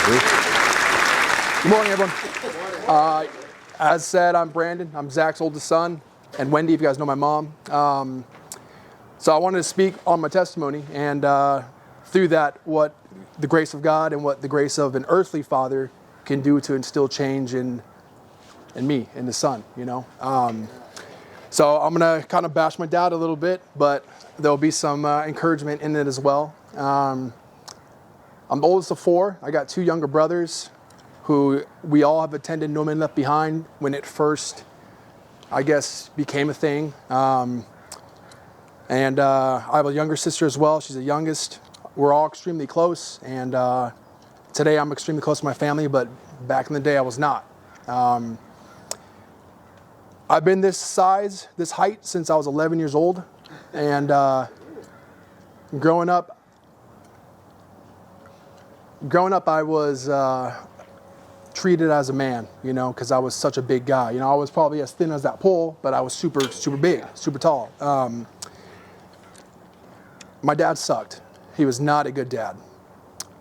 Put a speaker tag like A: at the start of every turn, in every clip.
A: Good morning, everyone. As said, I'm Brandon. I'm Zach's oldest son, and Wendy, if you guys know my mom. So I wanted to speak on my testimony, and through that, what the grace of God and what the grace of an earthly father can do to instill change in me, in the son, you know. So I'm going to kind of bash my dad a little bit, but there'll be some encouragement in it as well. I'm the oldest of four. I got two younger brothers who we all have attended No Man Left Behind when it first, I guess, became a thing. And I have a younger sister as well. She's the youngest. We're all extremely close. And today I'm extremely close to my family, but back in the day I was not. I've been this size, this height, since I was 11 years old. And growing up, I was treated as a man, you know, because I was such a big guy. You know, I was probably as thin as that pole, but I was super big, super tall. My dad sucked. He was not a good dad.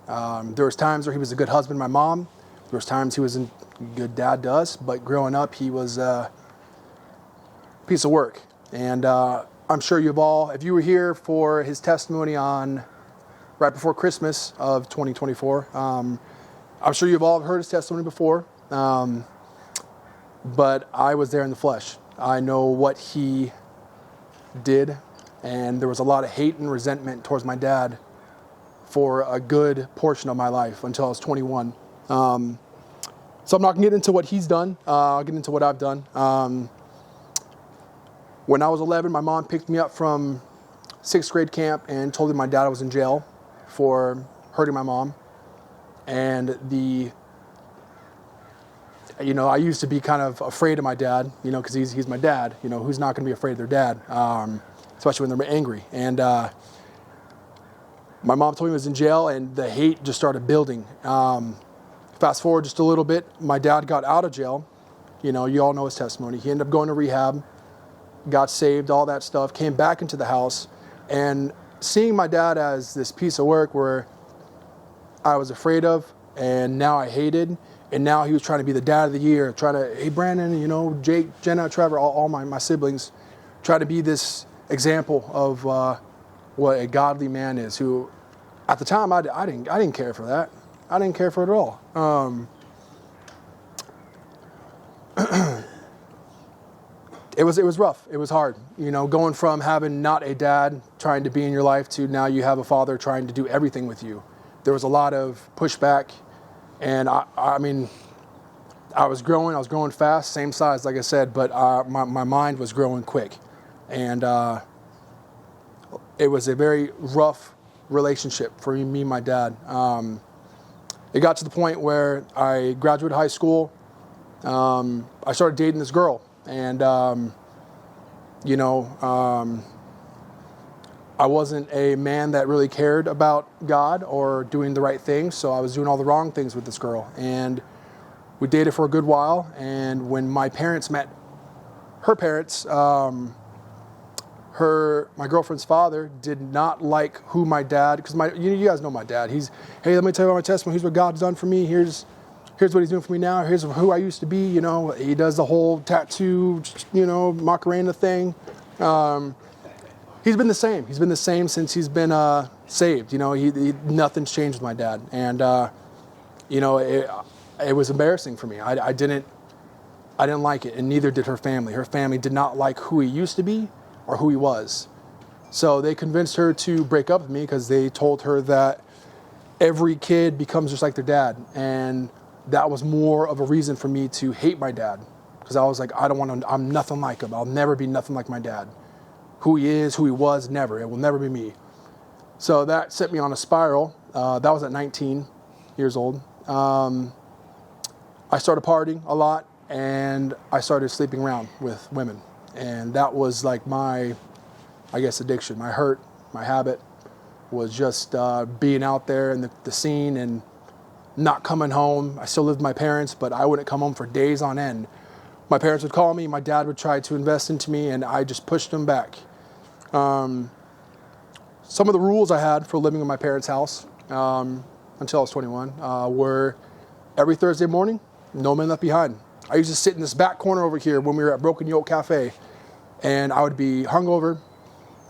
A: There was times where he was a good husband to my mom. There was times he wasn't a good dad to us, but growing up, he was a piece of work. And I'm sure you've all, if you were here for his testimony on right before Christmas of 2024, I'm sure you've all heard his testimony before, but I was there in the flesh. I know what he did, and there was a lot of hate and resentment towards my dad for a good portion of my life until I was 21. So I'm not going to get into what he's done. I'll get into what I've done. When I was 11, my mom picked me up from 6th grade camp and told me my dad was in jail for hurting my mom. And I used to be kind of afraid of my dad, you know, because he's my dad. You know, who's not going to be afraid of their dad, especially when they're angry. And my mom told me he was in jail, and the hate just started building. Fast forward just a little bit, my dad got out of jail. You know, you all know his testimony. He ended up going to rehab, got saved, all that stuff, came back into the house, and seeing my dad as this piece of work where I was afraid of, and now I hated, and now he was trying to be the dad of the year, trying to, hey, Brandon, you know, Jake, Jenna, Trevor, all my siblings, try to be this example of what a godly man is, who at the time I didn't care for that. I didn't care for it at all. It was rough. It was hard, you know, going from having not a dad trying to be in your life to now you have a father trying to do everything with you. There was a lot of pushback, and I mean, I was growing fast, same size, like I said, but my mind was growing quick, and it was a very rough relationship for me and my dad. It got to the point where I graduated high school. I started dating this girl. And, I wasn't a man that really cared about God or doing the right thing, so I was doing all the wrong things with this girl. And we dated for a good while, and when my parents met her parents, my girlfriend's father did not like who my dad, because you guys know my dad. He's, hey, let me tell you about my testimony. Here's what God's done for me. Here's what he's doing for me now. Here's who I used to be, you know. He does the whole tattoo, you know, Macarena thing. He's been the same. He's been the same since he's been saved. You know, nothing's changed with my dad. And, it was embarrassing for me. I didn't like it, and neither did her family. Her family did not like who he used to be or who he was. So they convinced her to break up with me because they told her that every kid becomes just like their dad. And that was more of a reason for me to hate my dad, because I was like, I'm nothing like him. I'll never be nothing like my dad. Who he is, who he was, never. It will never be me. So that set me on a spiral. That was at 19 years old. I started partying a lot, and I started sleeping around with women. And that was like my, I guess, addiction. My hurt, my habit was just being out there in the scene and not coming home. I still lived with my parents, but I wouldn't come home for days on end. My parents would call me, my dad would try to invest into me, and I just pushed them back. Some of the rules I had for living in my parents' house, until I was 21, where every Thursday morning, No Men Left Behind. I used to sit in this back corner over here when we were at Broken Yoke Cafe, and I would be hungover.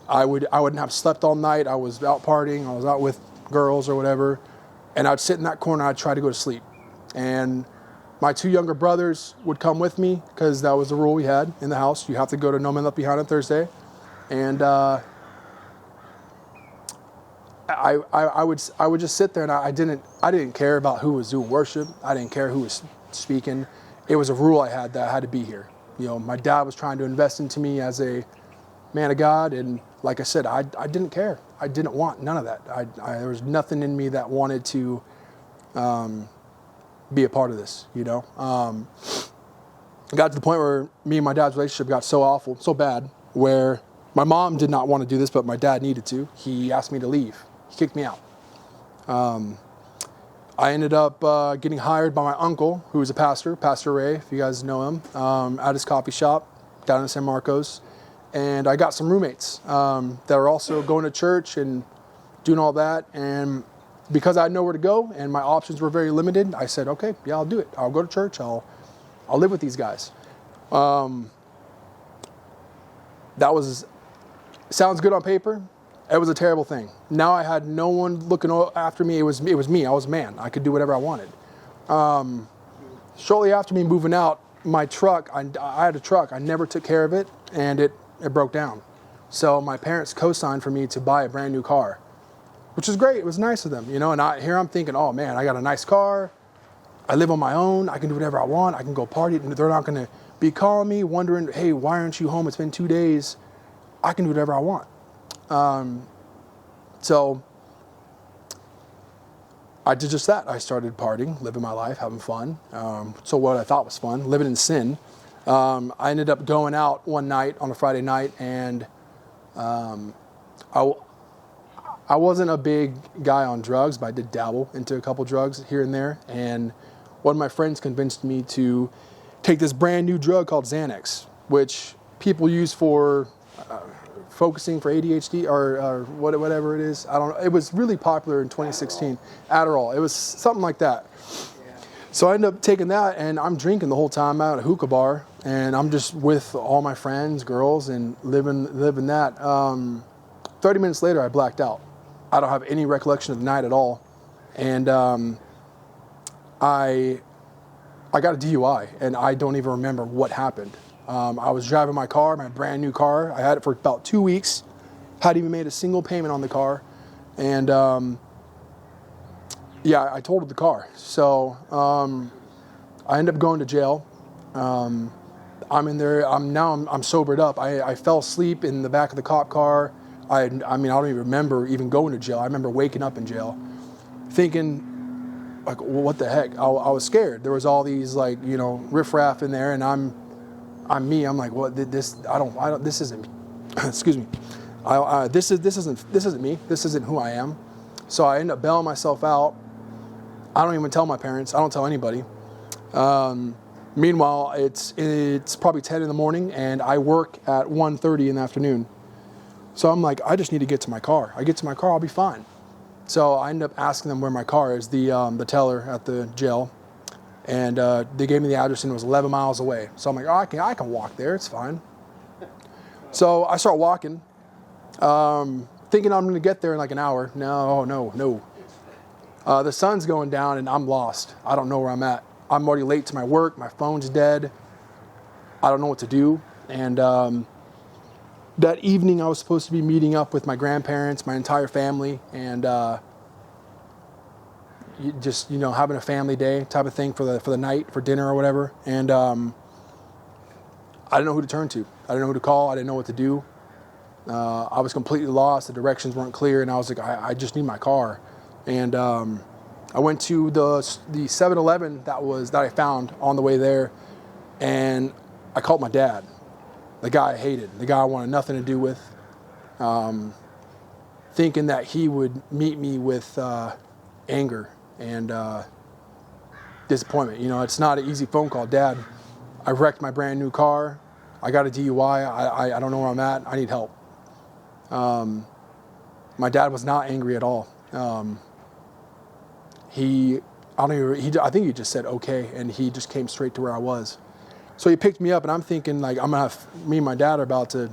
A: I wouldn't have slept all night. I was out partying. I was out with girls or whatever, and I'd sit in that corner. I'd try to go to sleep, and my 2 younger brothers would come with me because that was the rule we had in the house. You have to go to No Men Left Behind on Thursday, and I would just sit there, and I didn't care about who was doing worship. I didn't care who was speaking. It was a rule I had that I had to be here. You know, my dad was trying to invest into me as a man of God, and like I said, I didn't care. I didn't want none of that. There was nothing in me that wanted to be a part of this. You know, it got to the point where me and my dad's relationship got so awful, so bad, where my mom did not want to do this, but my dad needed to. He asked me to leave. He kicked me out. I ended up getting hired by my uncle, who was a pastor, Pastor Ray, if you guys know him, at his coffee shop down in San Marcos. And I got some roommates that are also going to church and doing all that. And because I had nowhere to go and my options were very limited, I said, okay, yeah, I'll do it. I'll go to church. I'll live with these guys. Sounds good on paper. It was a terrible thing. Now I had no one looking after me. It was me. I was a man. I could do whatever I wanted. Shortly after me moving out, my truck, I had a truck. I never took care of it, and it broke down. So my parents co-signed for me to buy a brand new car, which is great. It was nice of them, you know. And here I'm thinking, oh man, I got a nice car. I live on my own. I can do whatever I want. I can go party. They're not going to be calling me, wondering, hey, why aren't you home? It's been 2 days. I can do whatever I want. So I did just that. I started partying, living my life, having fun. So what I thought was fun, living in sin. I ended up going out one night on a Friday night, and I wasn't a big guy on drugs, but I did dabble into a couple drugs here and there. And one of my friends convinced me to take this brand new drug called Xanax, which people use for focusing for ADHD or whatever it is. I don't know. It was really popular in 2016. Adderall. It was something like that. So I ended up taking that, and I'm drinking the whole time out at a hookah bar, and I'm just with all my friends, girls, and living that. 30 minutes later, I blacked out. I don't have any recollection of the night at all, and I got a DUI, and I don't even remember what happened. I was driving my car, my brand new car. I had it for about 2 weeks. Hadn't even made a single payment on the car. And I totaled the car. So I ended up going to jail. I'm in there. I'm sobered up. I fell asleep in the back of the cop car. I don't even remember even going to jail. I remember waking up in jail thinking, like, well, what the heck? I was scared. There was all these, like, you know, riffraff in there, and I'm me. I'm like, well, this isn't me. Excuse me. This isn't me. This isn't who I am. So I end up bailing myself out. I don't even tell my parents. I don't tell anybody. Meanwhile, it's probably 10 in the morning, and I work at 1:30 in the afternoon. So I'm like, I just need to get to my car. I get to my car, I'll be fine. So I end up asking them where my car is, the teller at the jail. And they gave me the address, and it was 11 miles away. So I'm like, oh, I can walk there. It's fine. So I start walking, thinking I'm going to get there in like an hour. No. The sun's going down, and I'm lost. I don't know where I'm at. I'm already late to my work. My phone's dead. I don't know what to do. And that evening, I was supposed to be meeting up with my grandparents, my entire family, and just, you know, having a family day type of thing for the night, for dinner or whatever. And I didn't know who to turn to. I didn't know who to call. I didn't know what to do. I was completely lost. The directions weren't clear, and I was like, I just need my car. And I went to the 7-Eleven that I found on the way there, and I called my dad, the guy I hated, the guy I wanted nothing to do with, thinking that he would meet me with anger and disappointment. You know, it's not an easy phone call. Dad, I wrecked my brand new car. I got a DUI. I don't know where I'm at. I need help. My dad was not angry at all. I think he just said okay, and he just came straight to where I was. So he picked me up, and I'm thinking like me and my dad are about to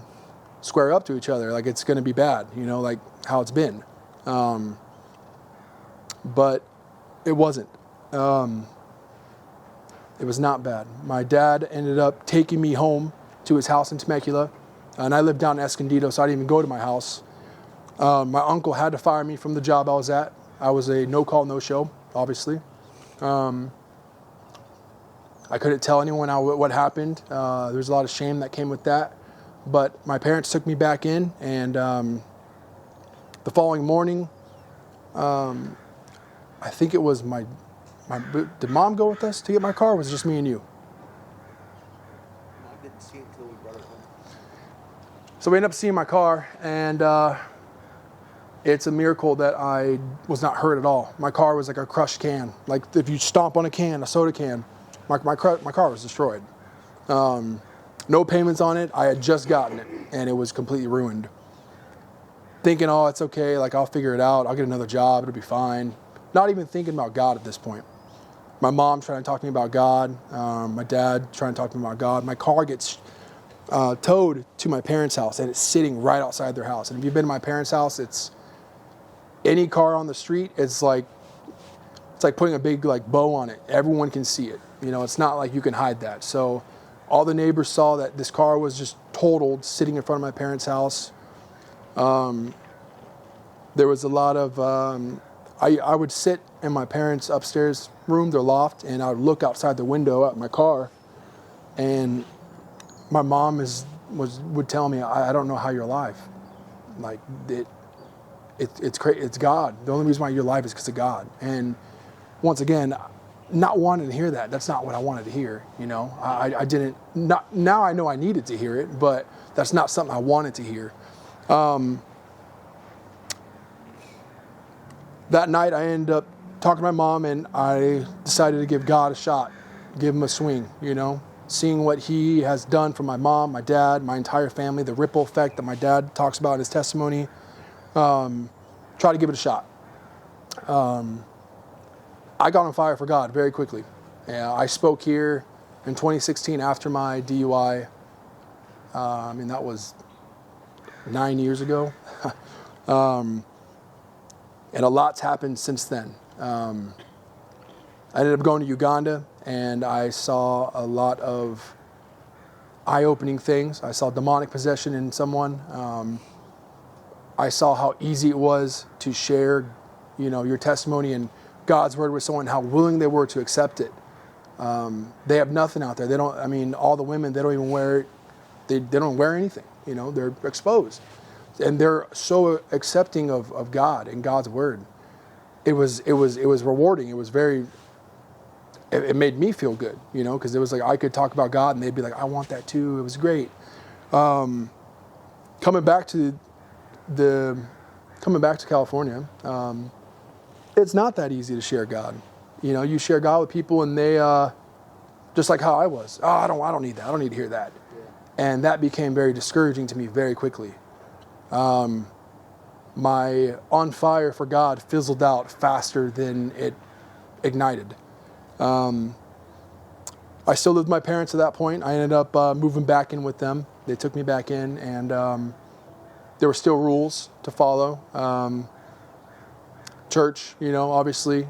A: square up to each other, like it's going to be bad, like how it's been. But it wasn't. It was not bad. My dad ended up taking me home to his house in Temecula, and I lived down in Escondido, so I didn't even go to my house. My uncle had to fire me from the job I was at. I was a no-call, no-show, obviously. I couldn't tell anyone what happened. There's a lot of shame that came with that. But my parents took me back in, and the following morning, I think it was did Mom go with us to get my car, or was it just me and you?
B: I didn't see it until we brought it home.
A: So we ended up seeing my car, and it's a miracle that I was not hurt at all. My car was like a crushed can. Like if you stomp on a soda can, my car was destroyed. No payments on it. I had just gotten it, and it was completely ruined. Thinking, oh, it's okay. Like I'll figure it out. I'll get another job. It'll be fine. Not even thinking about God at this point. My mom trying to talk to me about God. My dad trying to talk to me about God. My car gets towed to my parents' house, and it's sitting right outside their house. And if you've been to my parents' house, it's any car on the street. It's like putting a big bow on it. Everyone can see it. It's not like you can hide that. So all the neighbors saw that this car was just totaled, sitting in front of my parents' house. There was a lot of I would sit in my parents' upstairs room, their loft, and I would look outside the window at my car, and my mom would tell me, I don't know how you're alive. Like it's crazy. It's God. The only reason why you're alive is because of God. And once again, not wanting to hear that. That's not what I wanted to hear. I didn't. Not now. I know I needed to hear it, but that's not something I wanted to hear. That night, I ended up talking to my mom, and I decided to give God a shot, give him a swing, seeing what he has done for my mom, my dad, my entire family, the ripple effect that my dad talks about in his testimony. Try to give it a shot. I got on fire for God very quickly. I spoke here in 2016 after my DUI. That was 9 years ago. And a lot's happened since then. I ended up going to Uganda, and I saw a lot of eye-opening things. I saw demonic possession in someone. I saw how easy it was to share, your testimony and God's word with someone, how willing they were to accept it. They have nothing out there. They don't. All the women, they don't even wear. They don't wear anything. They're exposed. And they're so accepting of God and God's word. It was rewarding. It was it made me feel good, because it was like I could talk about God and they'd be like, I want that too. It was great. Coming back to California, it's not that easy to share God. You share God with people, and they just like how I was. Oh, I don't need that. I don't need to hear that. Yeah. And that became very discouraging to me very quickly. My on fire for God fizzled out faster than it ignited. I still lived with my parents at that point. I ended up moving back in with them. They took me back in, and there were still rules to follow. Church, obviously,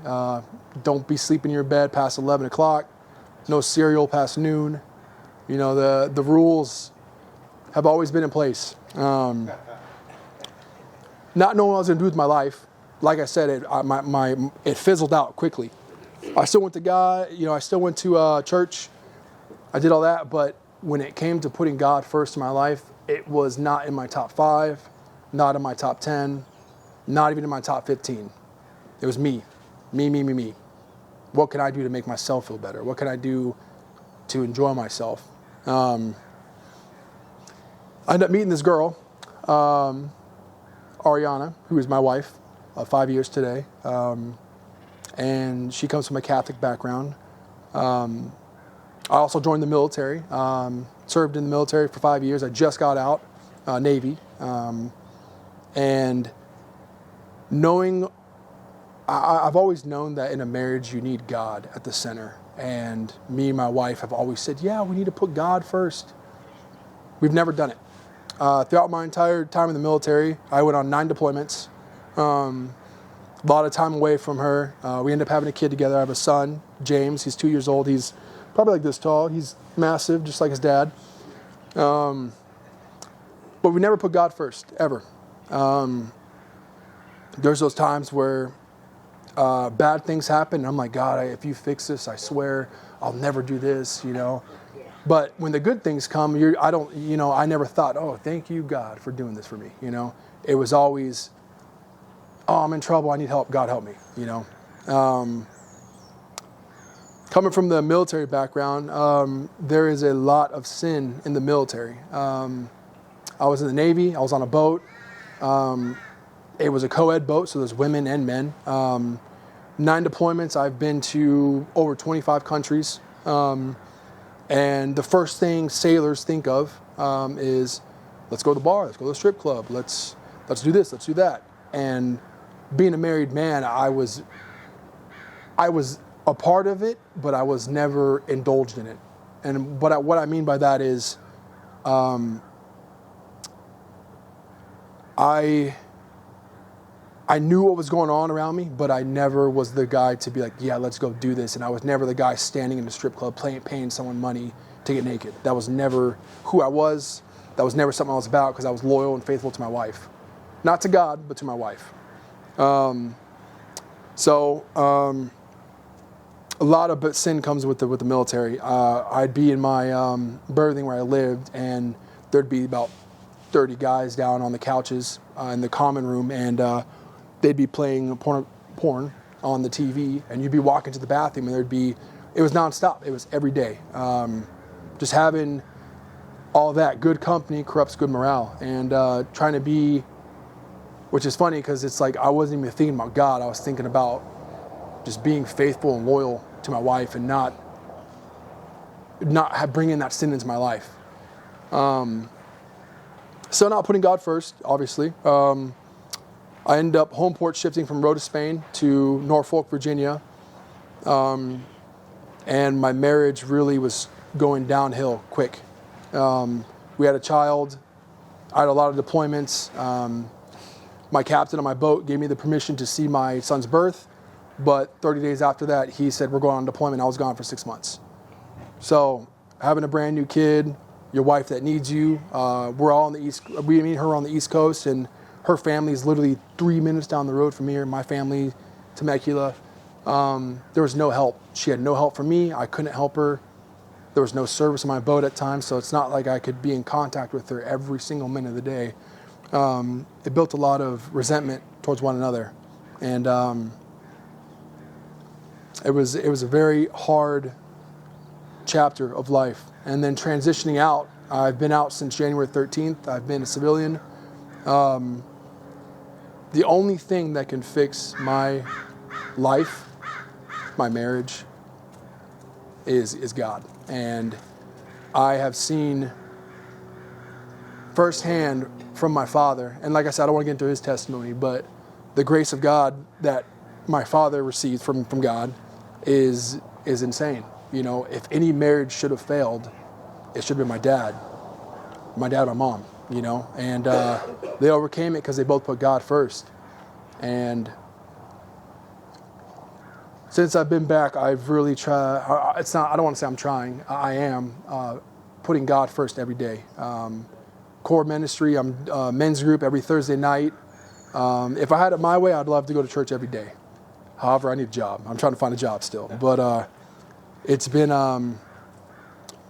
A: don't be sleeping in your bed past 11 o'clock. No cereal past noon. The rules have always been in place. Not knowing what I was going to do with my life, like I said, it fizzled out quickly. I still went to God, I still went to church. I did all that, but when it came to putting God first in my life, it was not in my top 5, not in my top 10, not even in my top 15. It was me. Me. What can I do to make myself feel better? What can I do to enjoy myself? I ended up meeting this girl, Ariana, who is my wife, 5 years today. And she comes from a Catholic background. I also joined the military, served in the military for 5 years. I just got out, Navy. And knowing I've always known that in a marriage you need God at the center. And me and my wife have always said, yeah, we need to put God first. We've never done it. Throughout my entire time in the military, I went on 9 deployments. A lot of time away from her. We ended up having a kid together. I have a son, James. He's 2 years old. He's probably like this tall. He's massive, just like his dad. But we never put God first, ever. There's those times where bad things happen. And I'm like, God, if you fix this, I swear I'll never do this, you know. But when the good things come, I never thought, oh, thank you, God, for doing this for me, you know. It was always, oh, I'm in trouble, I need help, God help me, you know. Coming from the military background, there is a lot of sin in the military. I was in the Navy, I was on a boat. It was a co-ed boat, so there's women and men. 9 deployments, I've been to over 25 countries. And the first thing sailors think of is, let's go to the bar, let's go to the strip club, let's do this, let's do that. And being a married man, I was a part of it, but I was never indulged in it. And what I mean by that is, I knew what was going on around me, but I never was the guy to be like, yeah, let's go do this. And I was never the guy standing in the strip club paying someone money to get naked. That was never who I was. That was never something I was about, because I was loyal and faithful to my wife. Not to God, but to my wife. A lot of sin comes with the military. I'd be in my berthing where I lived, and there'd be about 30 guys down on the couches in the common room, and they'd be playing porn on the TV, and you'd be walking to the bathroom, and it was nonstop. It was every day. Just having all that good company corrupts good morale, and trying to be, which is funny because it's like I wasn't even thinking about God. I was thinking about just being faithful and loyal to my wife, and not bringing that sin into my life. So not putting God first, obviously. I ended up home port shifting from Rhoda, Spain to Norfolk, Virginia. And my marriage really was going downhill quick. We had a child. I had a lot of deployments. My captain on my boat gave me the permission to see my son's birth. But 30 days after that, he said, we're going on deployment. I was gone for 6 months. So having a brand new kid, your wife that needs you, we're all on the me and her on the East Coast, and her family is literally 3 minutes down the road from here. My family, Temecula. There was no help. She had no help from me. I couldn't help her. There was no service on my boat at times, so it's not like I could be in contact with her every single minute of the day. It built a lot of resentment towards one another. And it was a very hard chapter of life. And then transitioning out, I've been out since January 13th. I've been a civilian. The only thing that can fix my life, my marriage, is God. And I have seen firsthand from my father, and like I said, I don't want to get into his testimony, but the grace of God that my father received from God is insane. You know, if any marriage should have failed, it should have been my dad and my mom, you know, and they overcame it because they both put God first. And since I've been back, I've really tried, I don't want to say I'm trying, I am putting God first every day. Core ministry, I'm men's group every Thursday night. If I had it my way, I'd love to go to church every day. However, I need a job. I'm trying to find a job still. But it's been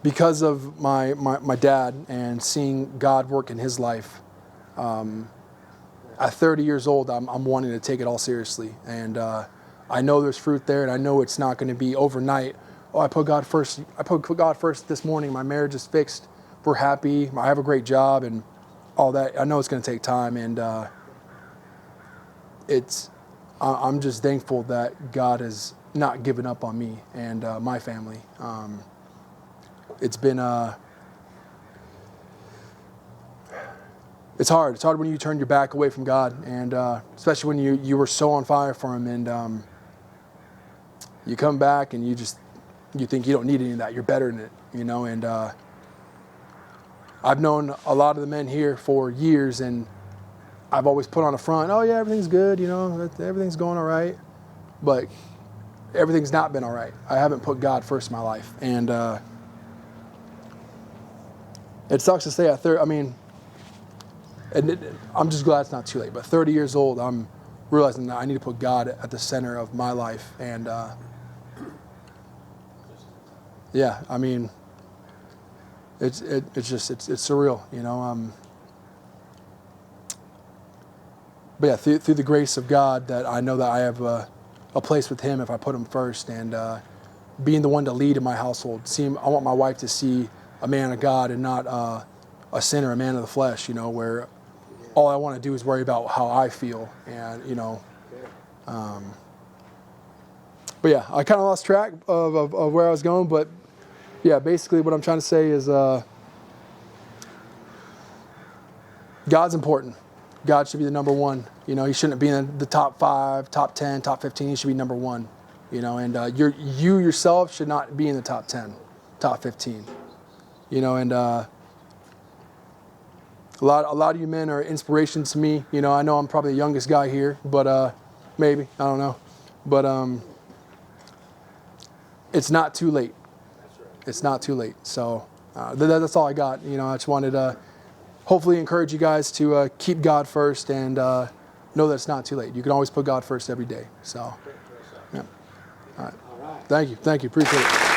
A: because of my dad and seeing God work in his life. At 30 years old, I'm wanting to take it all seriously. And I know there's fruit there, and I know it's not going to be overnight. Oh, I put God first. I put God first this morning. My marriage is fixed. We're happy. I have a great job and all that. I know it's going to take time, and I'm just thankful that God has not given up on me and my family. It's been it's hard. It's hard when you turn your back away from God, and especially when you were so on fire for Him, and you come back and you think you don't need any of that. You're better than it, you know. And I've known a lot of the men here for years, and I've always put on a front. Oh yeah, everything's good, you know, everything's going all right, but everything's not been all right. I haven't put God first in my life, and it sucks to say at 30. I mean, I'm just glad it's not too late. But 30 years old, I'm realizing that I need to put God at the center of my life, and yeah, I mean, it's surreal, you know. But yeah, through the grace of God, that I know that I have a place with Him if I put Him first, and being the one to lead in my household. I want my wife to see a man of God and not a sinner, a man of the flesh, you know, where all I want to do is worry about how I feel, and you know. But yeah, I kind of lost track of where I was going, but yeah, basically what I'm trying to say is God's important. God should be the number one. You know, He shouldn't be in the top 5, top 10, top 15. He should be number one. You know, and you yourself should not be in the top 10, top 15. You know, and a lot of you men are inspiration to me. You know, I know I'm probably the youngest guy here, but maybe, I don't know. But it's not too late. It's not too late. So that's all I got. You know, I just wanted to hopefully encourage you guys to keep God first, and know that it's not too late. You can always put God first every day. So, yeah. All right. Thank you. Appreciate it.